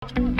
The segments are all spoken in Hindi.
WhatsApp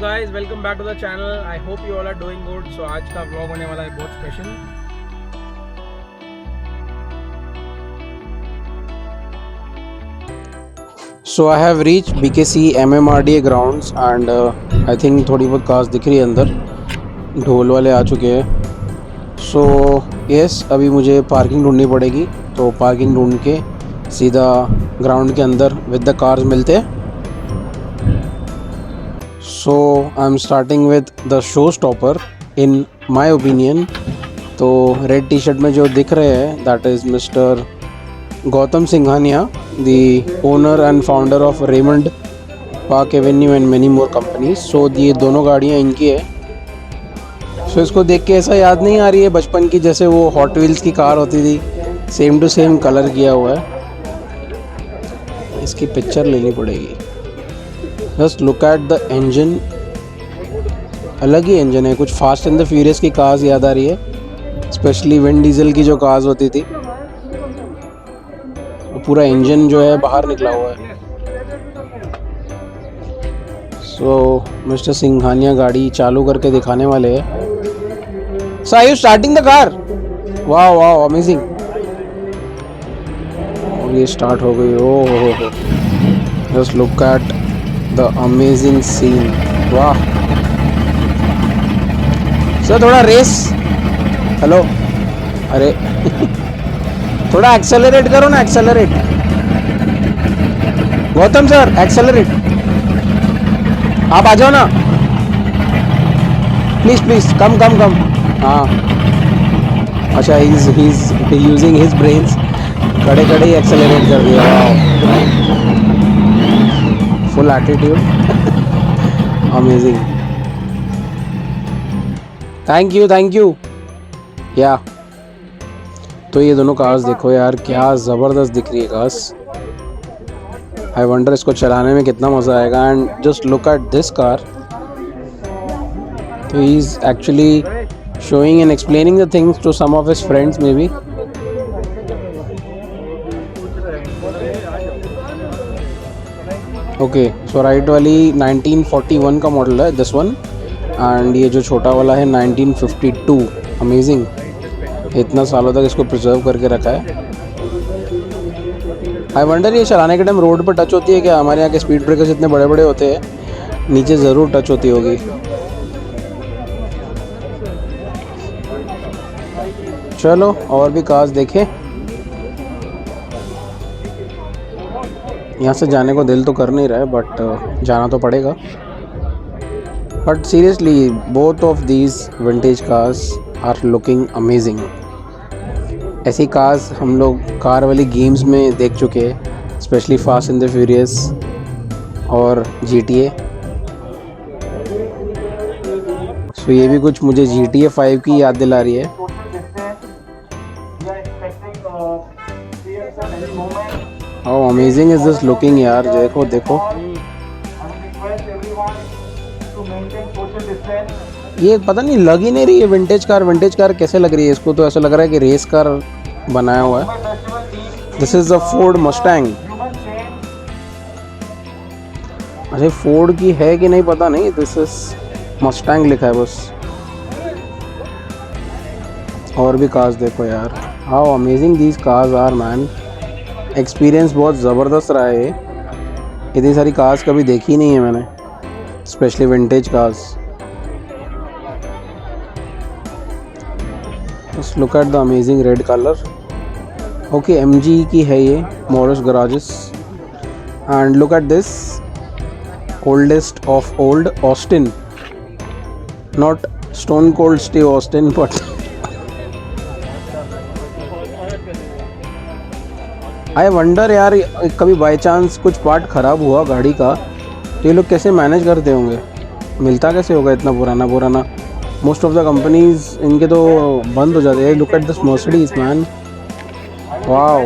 guys, welcome back to the channel. I hope you all are doing good. So आज का व्लॉग होने वाला है बहुत special. So I have reached BKC MMRDA grounds and I think थोड़ी बहुत कार्स दिख रही है अंदर। ढोल वाले आ चुके हैं। So yes, अभी मुझे पार्किंग ढूंढनी पड़ेगी, तो पार्किंग ढूंढ के सीधा ग्राउंड के अंदर विद द कार्स मिलते हैं। So I am starting with the showstopper in my opinion। तो रेड टी शर्ट में जो दिख रहे हैं that is mister Gautam Singhania, the owner and founder of Raymond Park Avenue and many more companies। So ये दोनों गाड़ियाँ इनकी है। So इसको देख के ऐसा याद नहीं आ रही है बचपन की, जैसे वो हॉट व्हील्स की कार होती थी, सेम टू सेम कलर किया हुआ है। इसकी पिक्चर लेनी पड़ेगी। Just look at the engine, अलग ही इंजन है। कुछ फास्ट एंड द फ्यूरियस की कार्स याद आ रही है, स्पेशली विन डीजल की जो कार्स होती थी। पूरा इंजन जो है बाहर निकला हुआ है। सो मिस्टर सिंघानिया गाड़ी चालू करके दिखाने वाले हैं। So are you starting the car? वाह वाह, अमेजिंग। और ये स्टार्ट हो गई। ओह हो, just look at the amazing scene. वाह सर, थोड़ा रेस। हेलो, अरे थोड़ा एक्सेलरेट करो ना, एक्सेलरेट। Gautam sir, accelerate. आप आ जाओ ना प्लीज प्लीज, कम कम कम। हाँ अच्छा, he is using his brains. खड़े खड़े ही एक्सेलरेट कर दिया। Full attitude. Amazing, thank you thank you. या तो ये दोनों कार्स देखो यार, क्या ज़बरदस्त दिख रही है कार्स। आई वंडर इसको चलाने में कितना मज़ा आएगा। And just look at this car. तो he is actually showing and explaining the things to some of his friends maybe. Okay, so right वाली 1941 का मॉडल है दिस वन, एंड ये जो छोटा वाला है 1952। अमेजिंग, इतना सालों तक इसको प्रिजर्व करके रखा है। आई वंडर ये चलाने के टाइम रोड पर टच होती है क्या? हमारे यहाँ के स्पीड ब्रेकर्स इतने बड़े बड़े होते हैं, नीचे ज़रूर टच होती होगी। चलो और भी कार्स देखें। यहाँ से जाने को दिल तो कर नहीं रहा है, बट जाना तो पड़ेगा। But seriously both of these vintage cars are looking amazing। ऐसी कार्स हम लोग कार वाली गेम्स में देख चुके हैं, specially fast and the furious और GTA। सो ये भी कुछ मुझे GTA 5 की याद दिला रही है। How amazing is this looking यार, देखो देखो। ये पता नहीं लग ही नहीं रही है विंटेज कार कैसे लग रही है इसको, तो ऐसा लग रहा है कि रेस कार बनाया हुआ है। This is the Ford Mustang. अच्छा फोर्ड की है कि नहीं पता नहीं, दिस इज मस्टैंग लिखा है बस। और भी कार्स देखो यार, how amazing these cars are man. Experience बहुत ज़बरदस्त रहा है ये। इतनी सारी कार्स कभी देखी नहीं है मैंने, specially vintage cars. Just look at the amazing red color. Okay, MG की है ये, Morris Garages. And look at this, oldest of old Austin. Not Stone Cold Steve Austin, but I wonder यार, कभी बाई चांस कुछ पार्ट ख़राब हुआ गाड़ी का तो ये लोग कैसे मैनेज करते होंगे, मिलता कैसे होगा इतना पुराना। मोस्ट ऑफ द कंपनीज इनके तो बंद हो जाते हैं। Look at this Mercedes man, wow.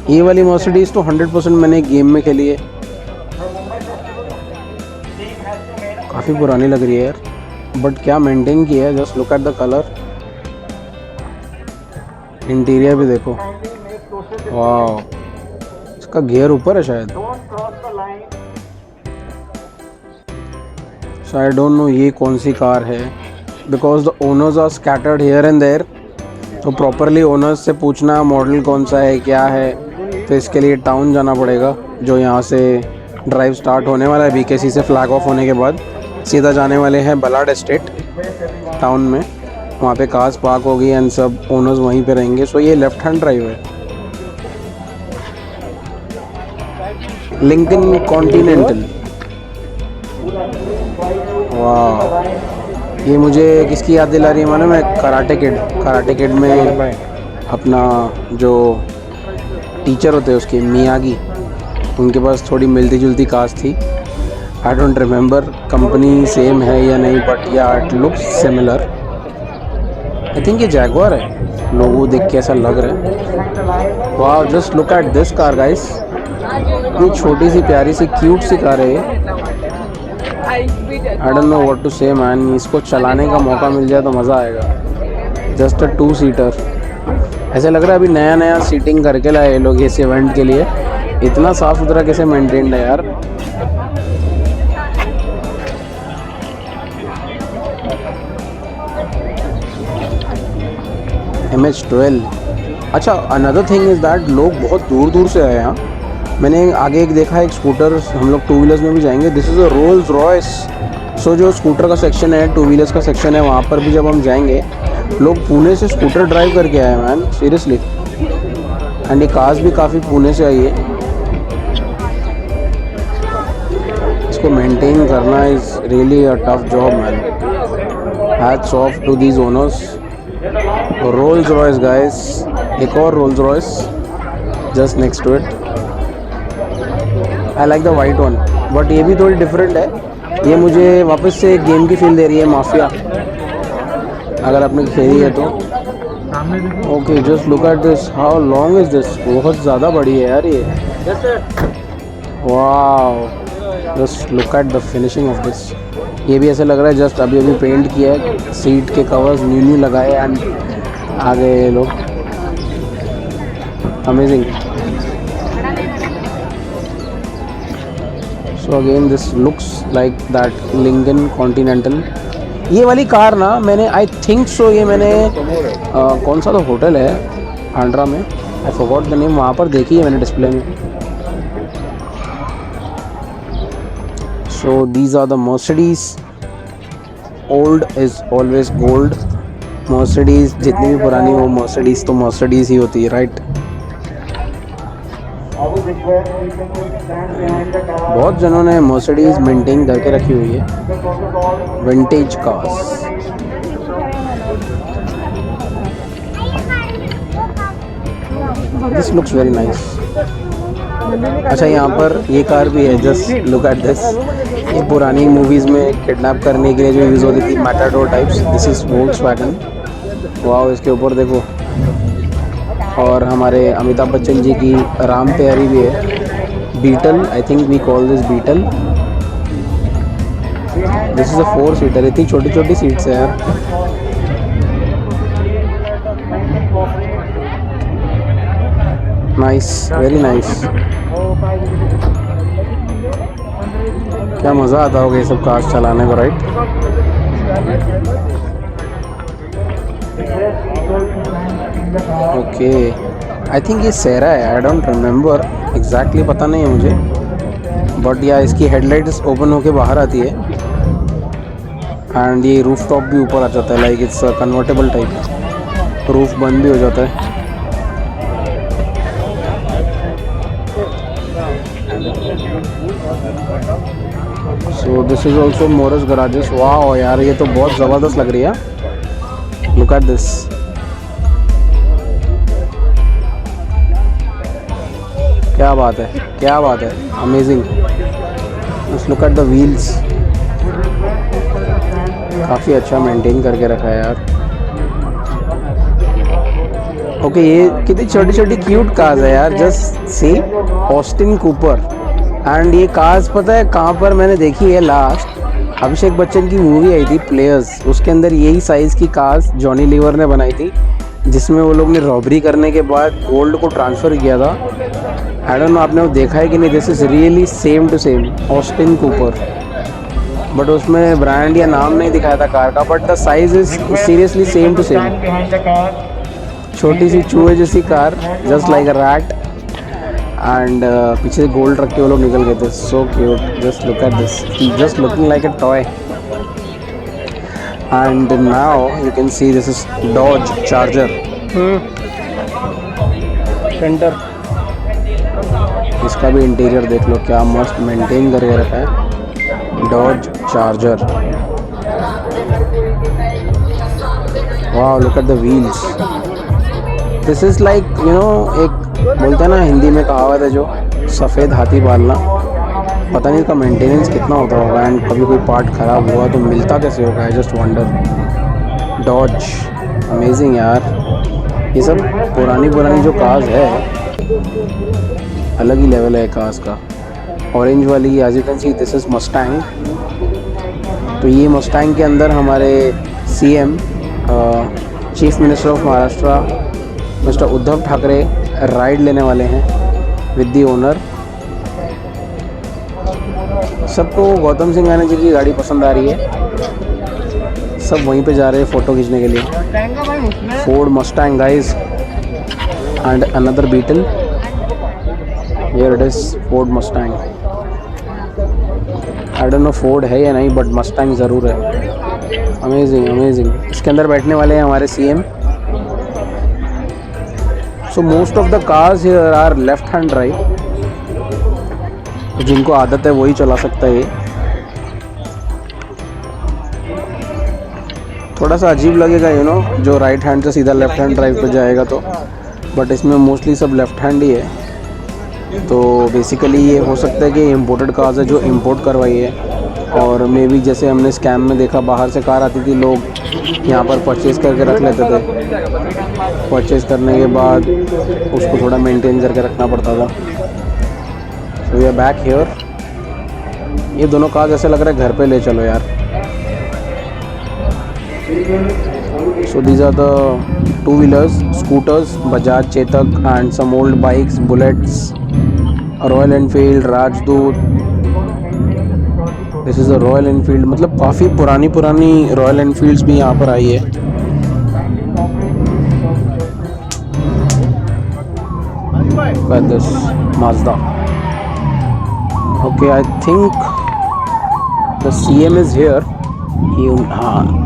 ये वाली मर्सिडीज तो 100% मैंने गेम में खेली है, काफ़ी पुरानी लग रही है यार, बट क्या मेंटेन किया है। Just look at the colour, interior भी देखो, वाओ। इसका गियर ऊपर है शायद, सो आई डोंट नो ये कौन सी कार है, because the owners are scattered here and there. तो प्रॉपरली ओनर्स से पूछना मॉडल कौन सा है क्या है, तो इसके लिए टाउन जाना पड़ेगा, जो यहाँ से ड्राइव स्टार्ट होने वाला है BKC से फ्लैग ऑफ होने के बाद। सीधा जाने वाले हैं बलाड एस्टेट टाउन में, वहाँ पे कार्स पार्क होगी एंड सब ओनर्स वहीं पे रहेंगे। सो ये लेफ्ट हैंड ड्राइव है, लिंकन कॉन्टिनेंटल। वाह, ये मुझे किसकी याद दिला रही है मालूम है, कराटे किड में अपना जो टीचर होते हैं उसके मियागी, उनके पास थोड़ी मिलती जुलती कार्स थी। I don't remember company same है या नहीं, बट या it looks similar. I think ये जैगुआर है, लोगो देख के ऐसा लग रहा है। वाह, just look at this car guys, ये छोटी सी प्यारी सी क्यूट सी कार है ये। I don't know what to say man, इसको चलाने का मौका मिल जाए तो मज़ा आएगा। जस्ट अ 2 सीटर, ऐसे लग रहा है अभी नया सीटिंग करके लाए ये लोग इस इवेंट के लिए। इतना साफ़ सुथरा कैसे मेंटेन्ड है यार। MH12। अच्छा, अनदर थिंग इज़ दैट लोग बहुत दूर दूर से आए हैं। मैंने आगे एक देखा है एक स्कूटर, हम लोग 2 व्हीलर्स में भी जाएंगे। This is a Rolls Royce. So जो स्कूटर का सेक्शन है, 2 व्हीलर्स का सेक्शन है, वहाँ पर भी जब हम जाएंगे, लोग पुणे से स्कूटर ड्राइव करके आए मैन, सीरियसली। एंड ये कार्स भी काफ़ी पुणे से आई है। इसको मेंटेन करना is really a tough job man. Hats off to these owners. Rolls Royce guys, एक और Rolls Royce just next to it. I like the white one, but ये भी थोड़ी डिफरेंट है। ये मुझे वापस से गेम की फील दे रही है, माफिया, अगर आपने खेली है तो। Okay, just look at this, how long is this, बहुत ज़्यादा बड़ी है यार ये। Wow, just look at the finishing of this. ये भी ऐसा लग रहा है जस्ट अभी पेंट किया है, सीट के कवर्स न्यू लगाए एंड आ गए लोग। Amazing. So again this looks like that Lincoln continental. ये वाली कार ना मैंने, आई थिंक सो, ये मैंने कौन सा तो होटल है आंड्रा में, आई फॉरगॉट द नेम, वहाँ पर देखी है मैंने डिस्प्ले में। So these are the Mercedes. Old is always gold. Mercedes जितनी भी पुरानी हो, मर्सिडीज तो मर्सिडीज ही होती है, राइट। बहुत जनों ने मर्सिडीज मेंटेन करके रखी हुई है, vintage cars. This looks very nice. अच्छा यहाँ पर ये कार भी है, जस्ट लुक एट दिस। ये पुरानी मूवीज़ में किडनैप करने के लिए जो यूज़ होती थी Matador types, this is Volkswagen. वाह, इसके ऊपर देखो। और हमारे अमिताभ बच्चन जी की राम प्यारी भी है, Beetle, I think we call this Beetle. This is a 4 seater. इतनी छोटी छोटी सीट्स है यार। Nice, very nice. क्या मज़ा आता होगा ये सब कार्स चलाने को, राइट? ओके, आई थिंक ये सेरा है, आई डोंट रिमेम्बर एग्जैक्टली, पता नहीं है मुझे। बट या इसकी हेडलाइट्स ओपन होके बाहर आती है एंड ये रूफ टॉप भी ऊपर आ जाता है, like it's convertible type. Roof बंद भी हो जाता है। So this is also Morris garages. वाह यार, ये तो बहुत ज़बरदस्त लग रही है। Look at this. क्या बात है, क्या बात है, amazing. Just look at the wheels, काफ़ी अच्छा मेंटेन करके रखा है यार। ओके, ये कितनी छोटी छोटी क्यूट कार्स है यार, just see. Austin Cooper. And ये कार्स पता है कहाँ पर मैंने देखी है लास्ट? अभिषेक बच्चन की मूवी आई थी प्लेयर्स, उसके अंदर यही साइज़ की कार्स जॉनी लीवर ने बनाई थी, जिसमें वो लोग ने रॉबरी करने के बाद गोल्ड को ट्रांसफ़र किया था। आई डोंट नो आपने वो देखा है कि नहीं। This is really same to same Austin Cooper, but उसमें ब्रांड या नाम नहीं दिखाया था कार का, but the size is seriously same to same. छोटी सी चूहे जैसी car, just like a rat. And पीछे से गोल्ड रख के वो लोग निकल गए थे। So cute, just look at this, just looking like a toy. And now you can see this is Dodge Charger center. इसका भी इंटीरियर देख लो, क्या मस्त मेंटेन करके रखा है। Dodge Charger. वाह, look at the wheels. This is like you know, एक बोलते हैं ना हिंदी में कहावत है जो, सफ़ेद हाथी पालना। पता नहीं इसका मेंटेनेंस कितना होता होगा, एंड कभी कोई पार्ट ख़राब हुआ तो मिलता कैसे होगा। I just wonder. Dodge, amazing यार। ये सब पुरानी जो कार्स है, अलग ही लेवल है कार्स का। ऑरेंज वाली, as you can see, this is Mustang. तो ये मस्टैंग के अंदर हमारे CM, chief minister of Maharashtra mister Uddhav Thackeray ride लेने वाले हैं विद दी ओनर। सबको गौतम सिंघानिया जी की गाड़ी पसंद आ रही है, सब वहीं पे जा रहे हैं फ़ोटो खींचने के लिए। Ford Mustang guys, and another Beetle. Here it is, Ford Mustang. I don't know Ford है या नहीं, बट मस्टैंग ज़रूर है। Amazing, amazing. इसके अंदर बैठने वाले हैं हमारे CM. So most of the cars here are left hand drive, जिनको आदत है वही चला सकता है। ये थोड़ा सा अजीब लगेगा यू नो, जो राइट हैंड से सीधा लेफ्ट हैंड ड्राइव पे जाएगा तो, बट इसमें मोस्टली सब लेफ्ट हैंड ही है। तो बेसिकली ये हो सकता है कि इम्पोर्टेड कार्स है जो इम्पोर्ट करवाई है, और मे बी जैसे हमने स्कैम में देखा, बाहर से कार आती थी, लोग यहाँ पर परचेज़ करके रख लेते थे। परचेज़ करने के बाद उसको थोड़ा मेंटेन करके रखना पड़ता था। So we are back here. ये दोनों कार्स ऐसे लग रहा है घर पे ले चलो यार। So these are the two wheelers, scooters, Bajaj Chetak and some old bikes, bullets, Royal Enfield, Rajdoot. This is a Royal Enfield, मतलब काफ़ी पुरानी रॉयल एनफील्ड्स भी यहाँ पर आई है। This Mazda. Okay, I think the CM is here. हाँ,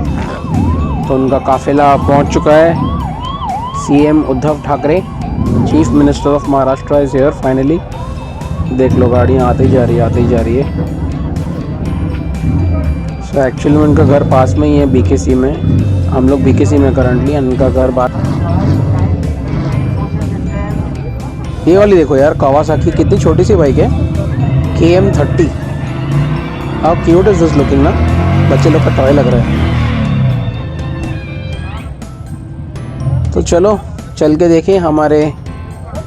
तो उनका काफिला पहुँच चुका है। CM Uddhav Thackeray, chief minister of Maharashtra is here finally. देख लो, गाड़ियाँ आती जा रही है। सो एक्चुअली में उनका घर पास में ही है, बीकेसी में। हम लोग बीकेसी में करंटली, उनका घर बात। ये वाली देखो यार, कावासाकी, कितनी छोटी सी बाइक है, KM30। How cute is this looking ना, बच्चे लोग का टॉय लग रहा है। तो चलो चल के देखें, हमारे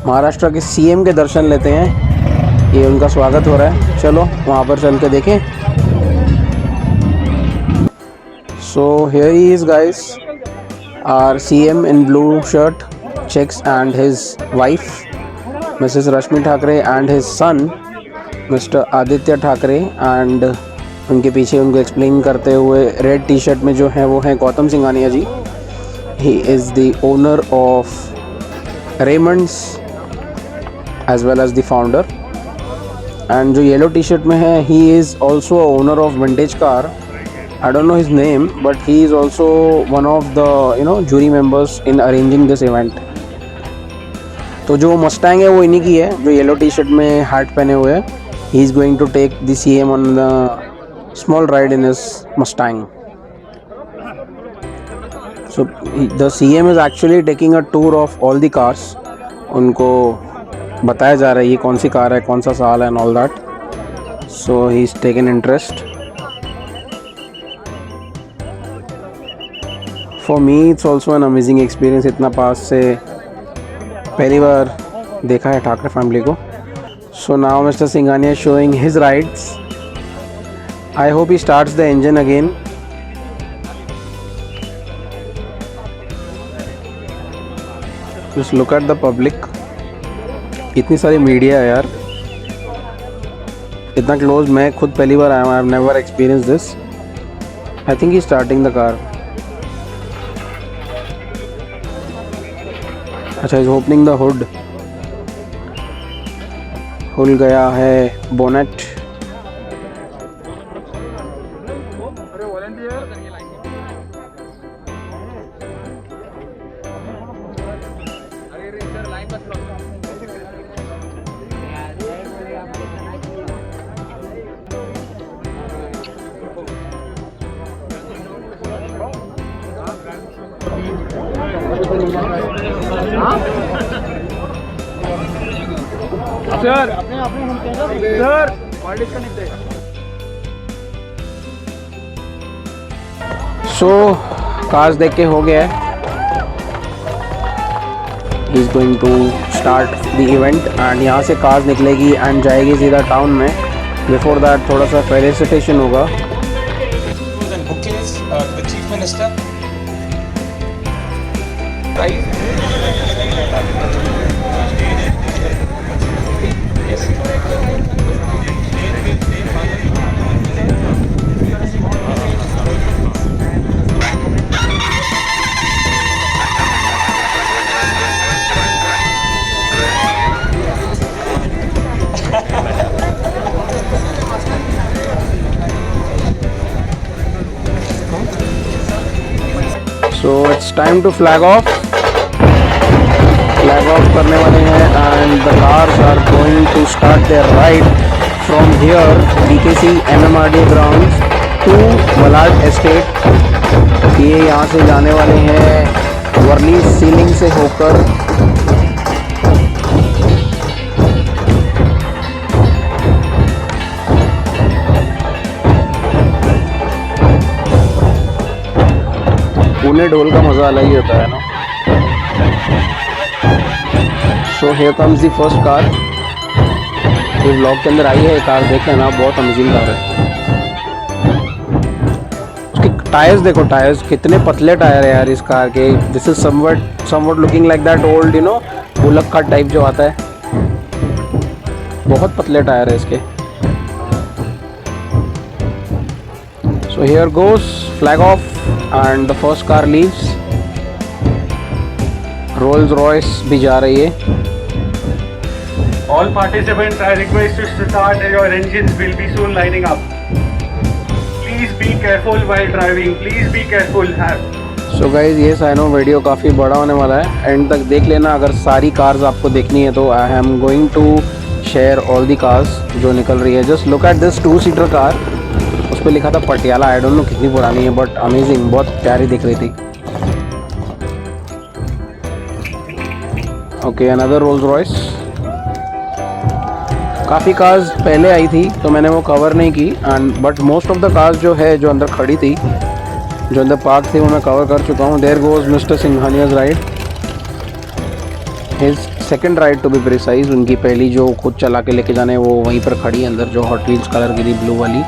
महाराष्ट्र के CM के दर्शन लेते हैं। ये उनका स्वागत हो रहा है, चलो वहाँ पर चल के देखें। So here he is guys, our CM in blue shirt, checks, and his wife Mrs. Rashmi Thakre and his son Mr. Aditya Thakre, and उनके पीछे उनको एक्सप्लेन करते हुए रेड टी शर्ट में जो है वो है Gautam Singhania ji. He is the owner of Raymonds as well as the founder. And जो येलो टी शर्ट में है, he is also owner of vintage car. I don't know his name, but he is also one of the jury members in arranging this event. तो जो मस्टैंग है वो इन्हीं की है, जो येलो टी शर्ट में हैट पहने हुए है। He is going to take the CM on the small ride in his Mustang. So the CM is actually taking a tour of all the cars. उनको बताया जा रहा है ये कौन सी कार है, कौन सा साल है and all that. So he is taken interest. For me it's also an amazing experience, इतना पास से पहली बार देखा है ठाकरे फैमिली को। So now Mr. Singhania is showing his rides. I hope he starts the engine again. Just look at the public. इतनी सारी मीडिया है यार, इतना क्लोज मैं खुद पहली बार आया हूँ। I have never experienced this. I think he's starting the car. अच्छा, इज ओपनिंग द हुड। खुल गया है bonnet. Sir sir so cars देख के हो गया है। He is going to start the event and यहाँ से कार्स निकलेगी एंड जाएगी सीधा टाउन में। बिफोर दैट थोड़ा सा फेलिसिटेशन होगा। Chief minister right. So it's time to flag off करने वाले हैं and the cars are going to start their ride from here BKC MMRDA grounds to Malad Estate। ये यहाँ से जाने वाले हैं वर्ली सीलिंग से होकर पुणे। ढोल का मज़ा अलग ही होता है ना। So here comes the first car. ये ब्लॉग के अंदर आई है कार, देख लेना, बहुत अमेजिंग कार है। उसके टायर्स देखो, टायर्स कितने पतले टायर है यार इस कार के। This is somewhat looking like that old bullock का टाइप जो आता है। बहुत पतले टायर है इसके। So here goes flag of and the first car leaves। Rolls Royce भी जा रही है। All participants, I request you to start. Your engines will be soon lining up. Please be careful while driving. Please be careful. So guys, yes I know video काफ़ी बड़ा होने वाला है, एंड तक देख लेना। अगर सारी कार्स आपको देखनी है तो I am going to share all the cars जो निकल रही है। जस्ट लुक एट दिस 2-सीटर कार, उस पर लिखा था पटियाला। आई डोंट नो कितनी पुरानी है, बट अमेजिंग, बहुत प्यारी दिख रही थी। Okay, another Rolls Royce. काफ़ी कार्स पहले आई थी तो मैंने वो कवर नहीं की, and but most of the cars जो है जो अंदर खड़ी थी, जो अंदर पार्क थी, वो मैं कवर कर चुका हूँ। There goes mister Singhania's ride, his second ride to be precise. उनकी पहली जो खुद चला के लेके जाने वो वहीं पर खड़ी है अंदर, जो हॉट व्हील्स कलर की थी, ब्लू वाली।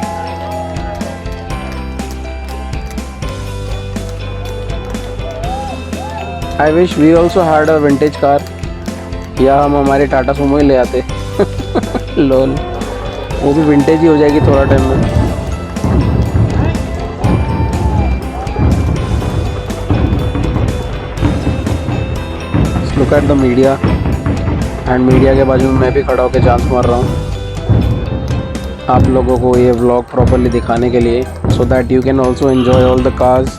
I wish we also had a vintage car, या हम हमारे टाटा सुमो ही ले आते। लोल, वो भी विंटेज ही हो जाएगी थोड़ा टाइम में। Look at the media, and media के बाजू में मैं भी खड़ा होकर चांस मार रहा हूँ आप लोगों को ये व्लॉग प्रॉपरली दिखाने के लिए, so that you can also enjoy all the cars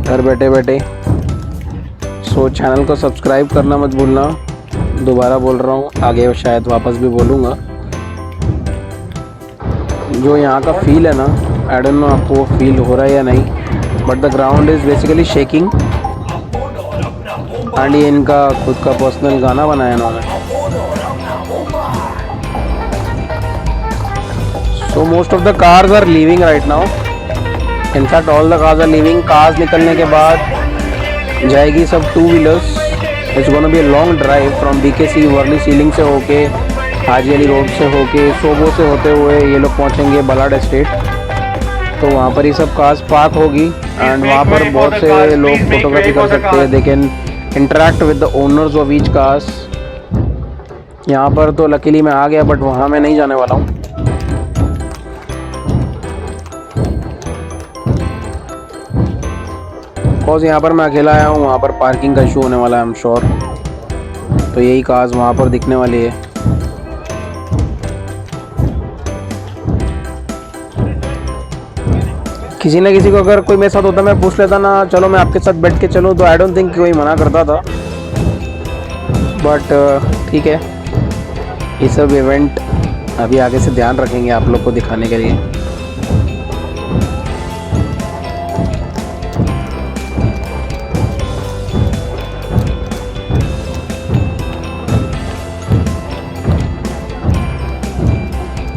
घर बैठे बैठे। सो चैनल को सब्सक्राइब करना मत भूलना, दोबारा बोल रहा हूँ, आगे शायद वापस भी बोलूँगा। जो यहाँ का फील है ना, आई डोंट नो आपको वो फील हो रहा है या नहीं, but the ground is basically shaking. And ये इनका खुद का पर्सनल गाना बनाया इन्होंने। So most of the cars are leaving right now, in fact all the cars are leaving. Cars निकलने के बाद जाएगी सब two wheelers. It's gonna be a long drive from BKC Worli sea link से होके, हाजी अली रोड से होके, सोबो से होते हुए ये लोग पहुंचेंगे बलाड एस्टेट। तो वहाँ पर ही सब कार्स पार्क होगी, एंड वहाँ पर बहुत से लोग फोटोग्राफी कर सकते हैं। They can interact with the owners of each cars. यहाँ पर तो लकीली मैं आ गया, बट वहाँ मैं नहीं जाने वाला हूँ। बिकॉज यहाँ पर मैं अकेला आया हूँ, वहाँ पर पार्किंग का इशू होने वाला है, आई एम श्योर। तो यही कार्स वहाँ पर दिखने वाली है। किसी ना किसी को अगर कोई मेरे साथ होता, मैं पूछ लेता ना, चलो मैं आपके साथ बैठ के चलूँ, तो आई डोंट थिंक कोई मना करता था। बट ठीक है, ये सब इवेंट अभी आगे से ध्यान रखेंगे आप लोग को दिखाने के लिए।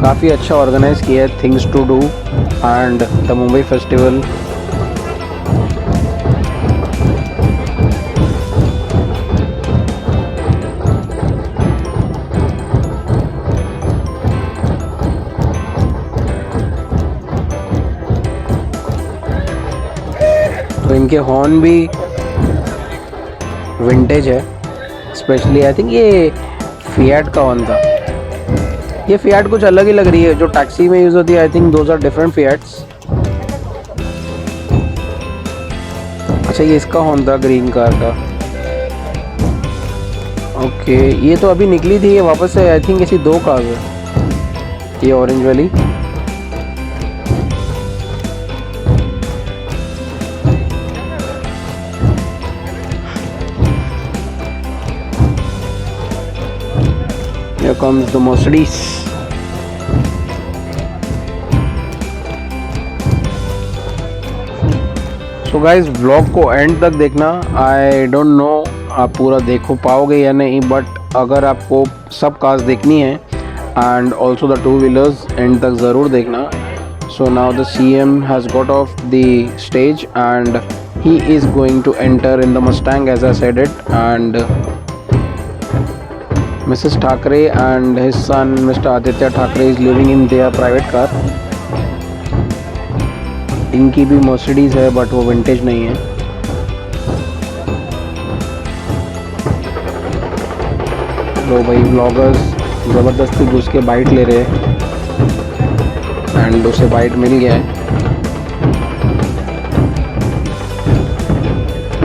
काफ़ी अच्छा ऑर्गेनाइज किया है things to do and the Mumbai festival. तो इनके हॉर्न भी विंटेज है, स्पेशली आई थिंक ये फिएट का हॉर्न था। ये फिएट कुछ अलग ही लग रही है, जो टैक्सी में यूज़ होती है। I think those are different Fiats. अच्छा, ये इसका हॉर्न था ग्रीन कार का। ओके, ये तो अभी निकली थी, ये वापस से आई थिंक ऐसी दो कार है, ये ऑरेंज वाली। Here comes the Mercedes. So guys, vlog को एंड तक देखना। आई डोंट नो आप पूरा देखो पाओगे या नहीं, बट अगर आपको सब कार्स देखनी है and also the two wheelers, and तक ज़रूर देखना। So now the CM has got off the stage and he is going to enter in the Mustang, as I said it, and Mrs. Thackeray and his son Mr. Aditya Thackeray is living in their private car. इनकी भी मर्सिडीज है, बट वो विंटेज नहीं है। लो भाई, व्लॉगर्स ज़बरदस्ती घुस के बाइट ले रहे हैं, एंड उसे बाइट मिल गया है।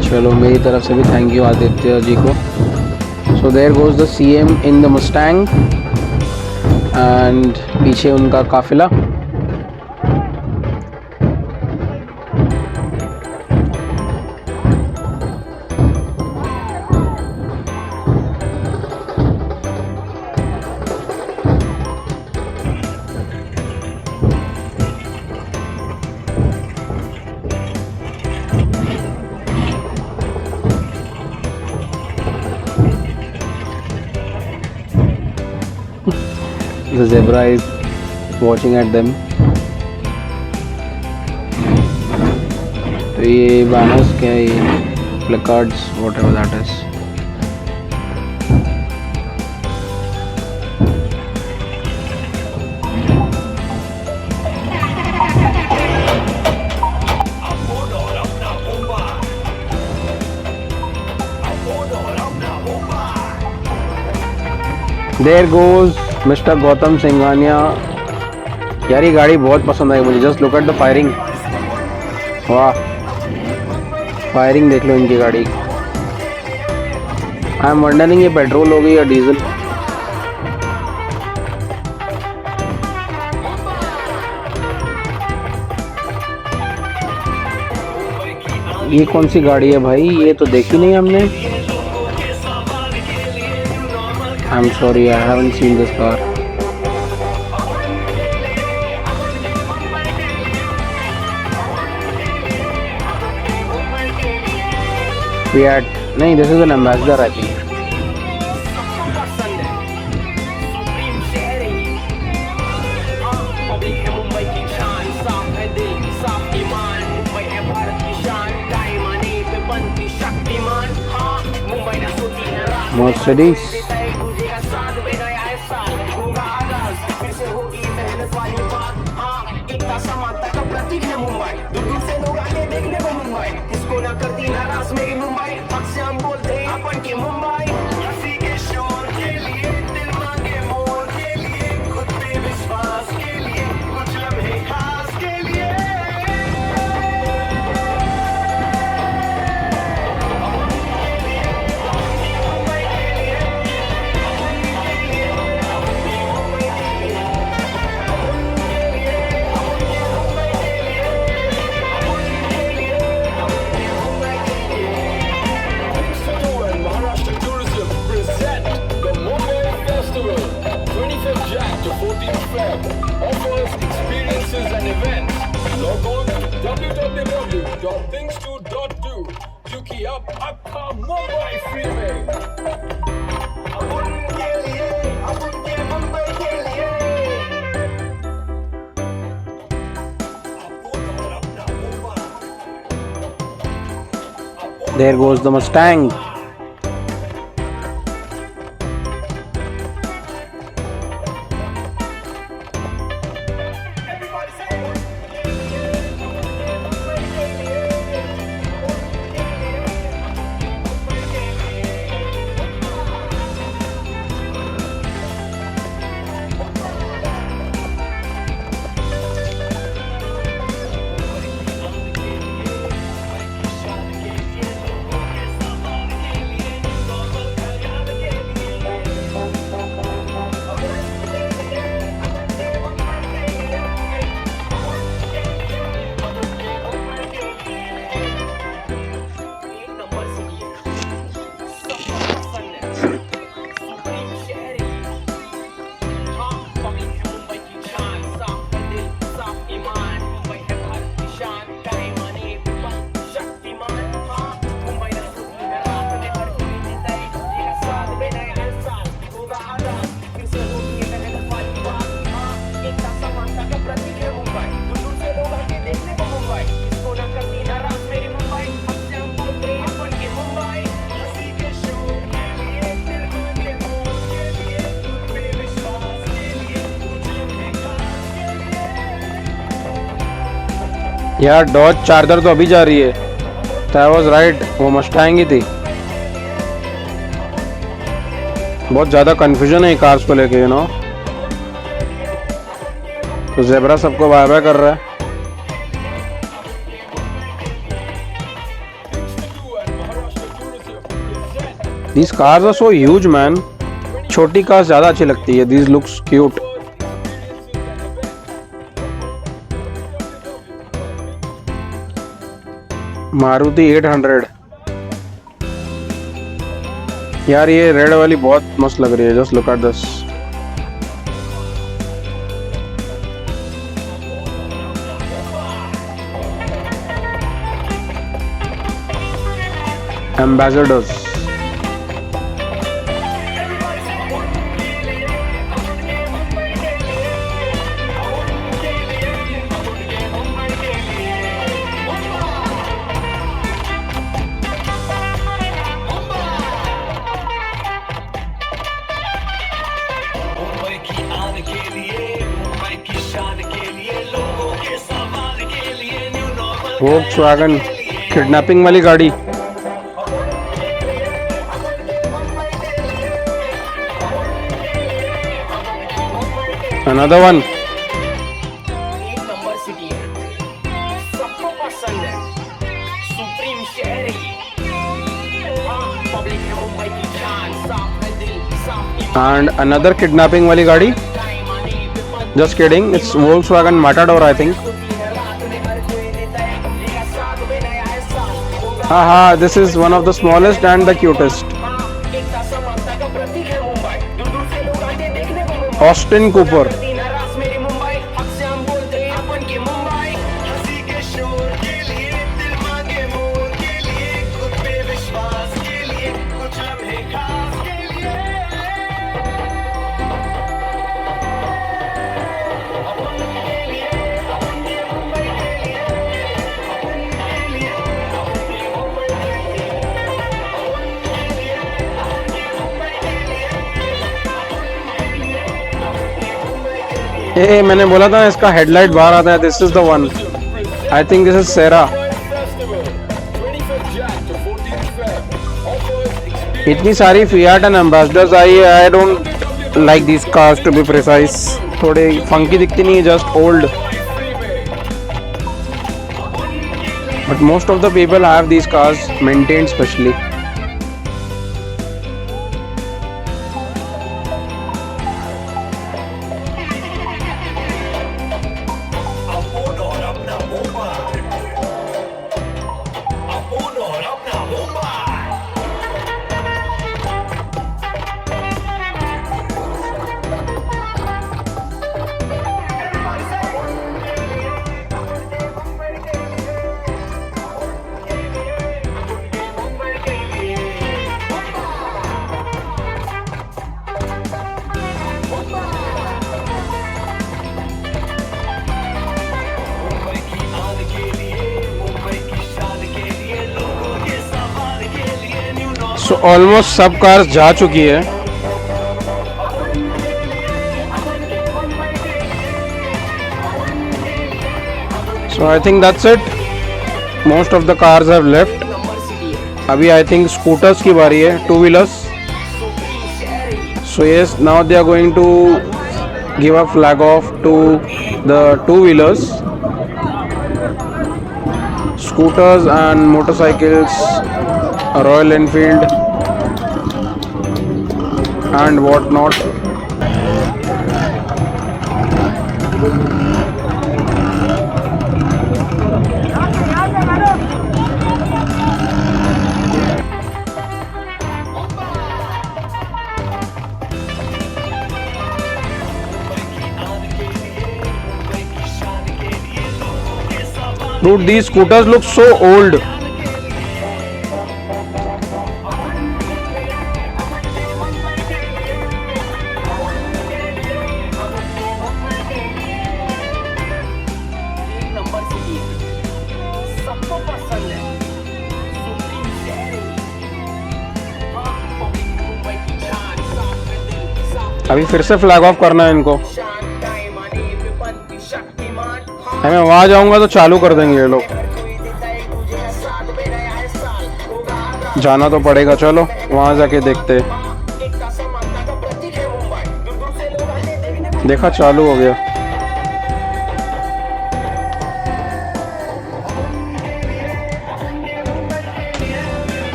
चलो, मेरी तरफ से भी थैंक यू आदित्य जी को। So there goes the CM in the Mustang and पीछे उनका काफिला। The zebra is watching at them. तो ये banners क्या है, ये placards, whatever that is. There goes Mr. Gautam Singhania. यार ये गाड़ी बहुत पसंद आई मुझे. Just look at the firing. वाह, फायरिंग देख लो इनकी गाड़ी. आई एम वंडरिंग ये पेट्रोल होगी या डीजल. ये कौन सी गाड़ी है भाई, ये तो देखी नहीं हमने. I'm sorry, I haven't seen this car. Fiat. नहीं, this is an ambassador, I think. Mercedes. There goes the Mustang. यार डॉज चार्जर तो अभी जा रही है. तो आई वॉज राइट, वो मस्टैंग ही थी. बहुत ज़्यादा कन्फ्यूजन है कार्स को लेके, यू नो. तो ज़ेब्रा सबको बाय बाय कर रहा है. These cars are so huge, man. छोटी कार्स ज़्यादा अच्छी लगती है. These looks cute. मारुति 800. यार ये रेड वाली बहुत मस्त लग रही है. Just look at this. Ambassadors. Volkswagen kidnapping वाली गाड़ी. Another one. एक नंबर सिटी है, सबको पसंद है, सुप्रीम शहर है ये। पब्लिक है मुंबई की जान, साफ है दिल, साफ ईमान, And another kidnapping वाली गाड़ी. टाइम आने पे पद Just kidding. It's Volkswagen Matador, I think. होती है रात में हर कोई देता है, लेगा साथ में नया है साल, होगा Haha, this is one of the smallest and the cutest. एकता समानता का प्रतीक है मुंबई, दूर दूर से लोग आते देखने को मुंबई। Austin Cooper. करती नाराज मेरी मुंबई, हक से हम बोलते हैं अपन की मुंबई। हंसी के शोर के लिए, दिल मांगे मोर के लिए, खुद पे विश्वास के लिए, कुछ लम्हे खास के लिए। अपन के लिए, अपन की मुंबई के लिए, अपन के लिए, अपन की मुंबई के लिए, अपन के लिए, अपन की मुंबई के लिए, अपन के लिए, अपन की मुंबई के लिए। ए मैंने बोला था इसका हेडलाइट बाहर आता है. This is the one. I think this is Sierra. इतनी सारी फियाट एंड एम्बेसडर्स आई है. I don't like this cars to be precise. थोड़े फंकी दिखती नहीं है, just old. But most of the people have these cars maintained specially. So almost सब कार्स जा चुकी है. So I think that's it. Most of the cars have left. अभी आई थिंक स्कूटर्स की बारी है, to wheelers. So yes, now they are going to give a flag off to the two wheelers. Scooters and motorcycles, Royal Enfield and what not. Dude, these scooters look so old. एक नंबर सिटी है, सबको पसंद है, सुप्रीम शहर है ये। पब्लिक मुंबई की जान, साफ है दिल, साफ अभी फिर से फ्लैग ऑफ करना है इनको. ईमान, टाइम आने पे बनती शक्तिमान। मैं वहां जाऊंगा तो चालू कर देंगे ये लोग. हर कोई देता है तुझे साथ में नया है साल, होगा आगाज। जाना तो पड़ेगा. चलो वहां जाके देखते. एकता समानता का प्रतीक है मुंबई, दूर दूर से लोग आते देखने को। देखा, चालू हो गया.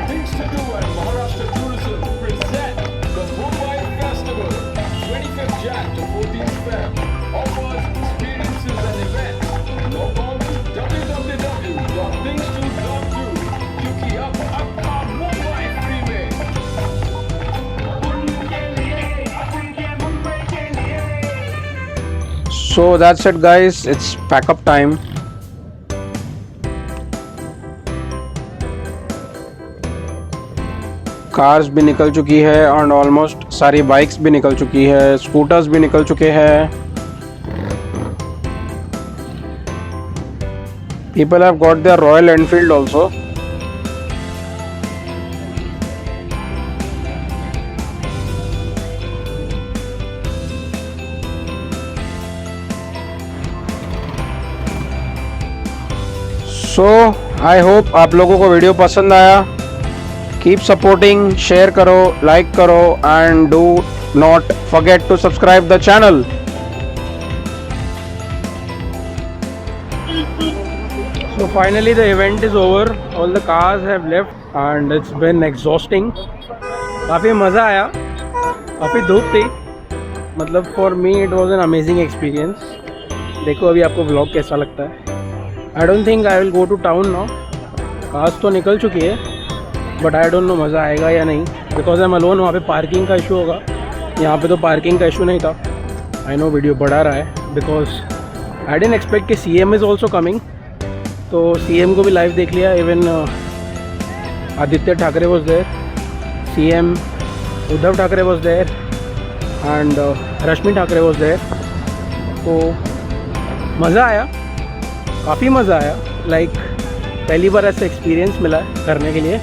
Things to do at Maharashtra Tourism present the Mumbai Festival, 25th Jan to 14th Feb. Offers, experiences and events. Log on to www.things2.do. क्योंकि अब आपका मुंबई फ्री में. So that's it guys, it's pack up time. Cars भी निकल चुकी है और ऑलमोस्ट सारी बाइक्स भी निकल चुकी है. स्कूटर्स भी निकल चुके हैं. People have got their Royal Enfield also. So I hope आप लोगों को वीडियो पसंद आया. कीप सपोर्टिंग, शेयर करो, लाइक करो and do not forget to subscribe the channel. So finally the event is over. All the cars have left and it's been exhausting. काफ़ी मज़ा आया, काफ़ी धूप थी. मतलब for me it was an amazing experience. देखो अभी आपको vlog कैसा लगता है. I don't think I will go to town now. cars तो निकल चुकी है but I don't know मज़ा आएगा या नहीं because I'm alone. वहाँ पे पार्किंग का इशू होगा, यहाँ पे तो पार्किंग का इशू नहीं था. I know वीडियो बढ़ा रहा है because I didn't expect कि CM is also coming. तो CM को भी लाइव देख लिया. Even Aditya Thackeray was there, CM Uddhav Thackeray was there and Rashmi Thackeray was there. तो मज़ा आया, काफ़ी मज़ा आया. लाइक पहली बार ऐसा एक्सपीरियंस मिला है करने के लिए.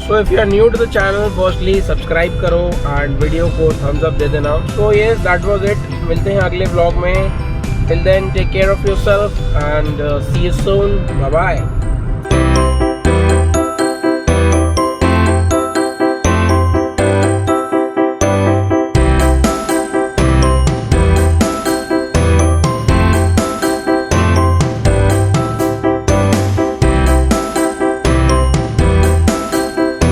So if you are new to the channel, firstly subscribe करो एंड वीडियो को थम्स अप दे देना. So yes, that was it. मिलते हैं अगले ब्लॉग में. Till then, take care of yourself and see you soon. Bye bye.